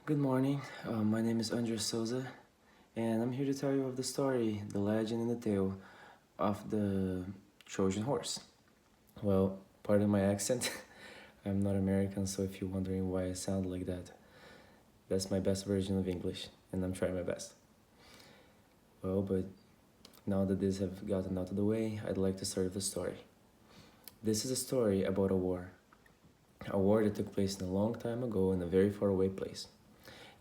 Good morning. My name is Andres Souza, and I'm here to tell you of the story, the legend, and the tale of the Trojan horse. Well, pardon my accent. I'm not American, so if you're wondering why I sound like that, that's my best version of English, and I'm trying my best. Well, but now that this have gotten out of the way, I'd like to start with the story. This is a story about a war that took place in a long time ago in a very far away place.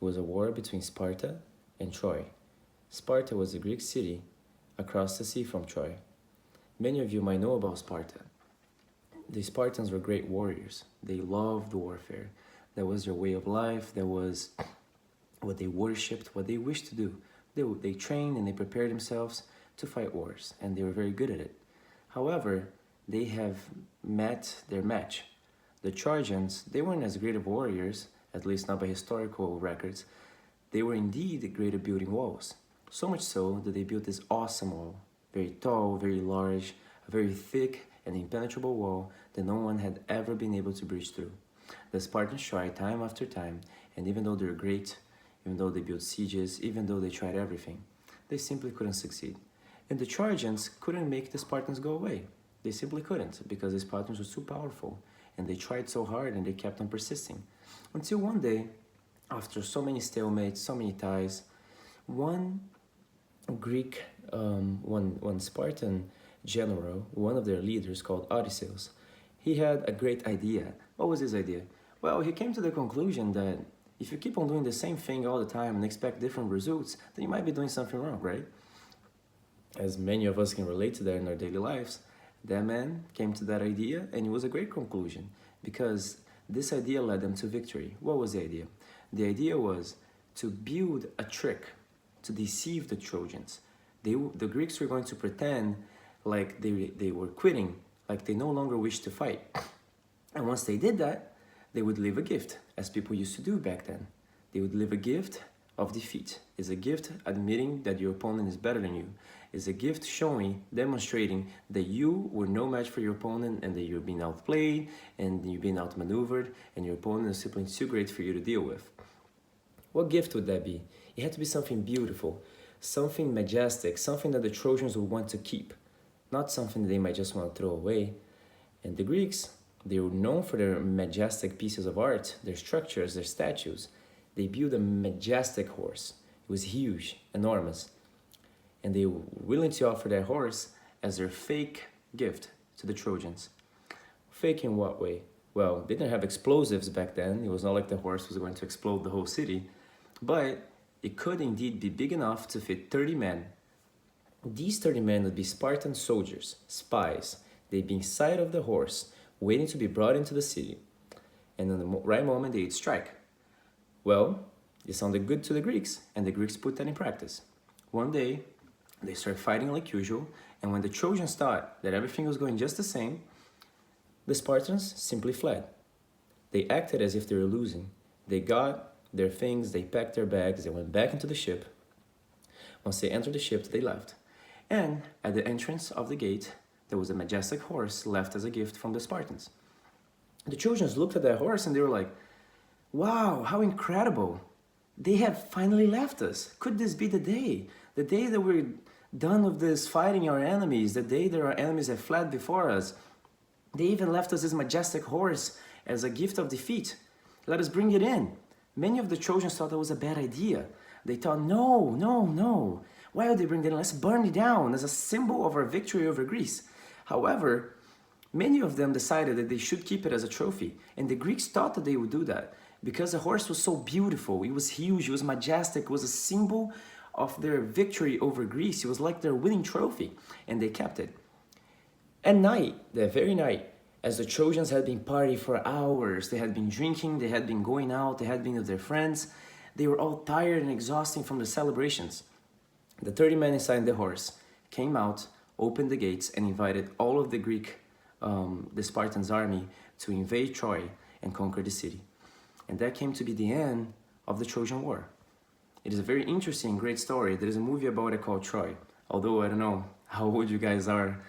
It was a war between Sparta and Troy. Sparta was a Greek city across the sea from Troy. Many of you might know about Sparta. The Spartans were great warriors. They loved warfare. That was their way of life. That was what they worshipped, what they wished to do. They trained and they prepared themselves to fight wars, and they were very good at it. However, they have met their match. The Trojans, they weren't as great of warriors, at least not by historical records. They were indeed great at building walls. So much so that they built this awesome wall. Very tall, very large, a very thick and impenetrable wall that no one had ever been able to breach through. The Spartans tried time after time, and even though they're great, even though they built sieges, even though they tried everything, they simply couldn't succeed. And the Trojans couldn't make the Spartans go away. They simply couldn't, because the Spartans were too powerful, and they tried so hard and they kept on persisting. Until one day, after so many stalemates, so many ties, one one Spartan general, one of their leaders called Odysseus, he had a great idea. What was his idea? Well, he came to the conclusion that if you keep on doing the same thing all the time and expect different results, then you might be doing something wrong, right? As many of us can relate to that in our daily lives, that man came to that idea, and it was a great conclusion because this idea led them to victory. What was the idea? The idea was to build a trick to deceive the Trojans. The Greeks were going to pretend like they were quitting, like they no longer wished to fight. And once they did that, they would leave a gift, as people used to do back then. They would leave a gift of defeat. It's a gift admitting that your opponent is better than you. It's a gift showing, demonstrating that you were no match for your opponent and that you're being outplayed and you're being outmaneuvered and your opponent is simply too great for you to deal with. What gift would that be? It had to be something beautiful, something majestic, something that the Trojans would want to keep, not something that they might just want to throw away. And the Greeks, they were known for their majestic pieces of art, their structures, their statues. They built a majestic horse. It was huge, enormous. And they were willing to offer that horse as their fake gift to the Trojans. Fake in what way? Well, they didn't have explosives back then. It was not like the horse was going to explode the whole city. But it could indeed be big enough to fit 30 men. These 30 men would be Spartan soldiers, spies. They'd be inside of the horse, waiting to be brought into the city. And in the right moment, they'd strike. Well, it sounded good to the Greeks, and the Greeks put that in practice. One day, they started fighting like usual, and when the Trojans thought that everything was going just the same, the Spartans simply fled. They acted as if they were losing. They got their things, they packed their bags, they went back into the ship. Once they entered the ship, they left. And at the entrance of the gate, there was a majestic horse left as a gift from the Spartans. The Trojans looked at that horse and they were like, wow, how incredible. They have finally left us. Could this be the day? The day that we're done with this fighting our enemies, the day that our enemies have fled before us. They even left us this majestic horse as a gift of defeat. Let us bring it in. Many of the Trojans thought that was a bad idea. They thought, no. Why would they bring it in? Let's burn it down as a symbol of our victory over Greece. However, many of them decided that they should keep it as a trophy. And the Greeks thought that they would do that because the horse was so beautiful. It was huge, it was majestic, it was a symbol of their victory over Greece. It was like their winning trophy, and they kept it. At night, that very night, as the Trojans had been partying for hours, they had been drinking, they had been going out, they had been with their friends, they were all tired and exhausting from the celebrations. The 30 men inside the horse came out, opened the gates, and invited all of the Spartans' army to invade Troy and conquer the city. And that came to be the end of the Trojan War. It is a very interesting, great story. There is a movie about it called Troy. Although I don't know how old you guys are,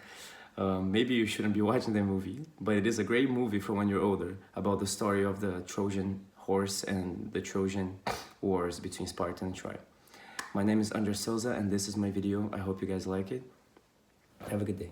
maybe you shouldn't be watching that movie. But it is a great movie for when you're older about the story of the Trojan horse and the Trojan wars between Sparta and Troy. My name is Andres Souza, and this is my video. I hope you guys like it. Have a good day.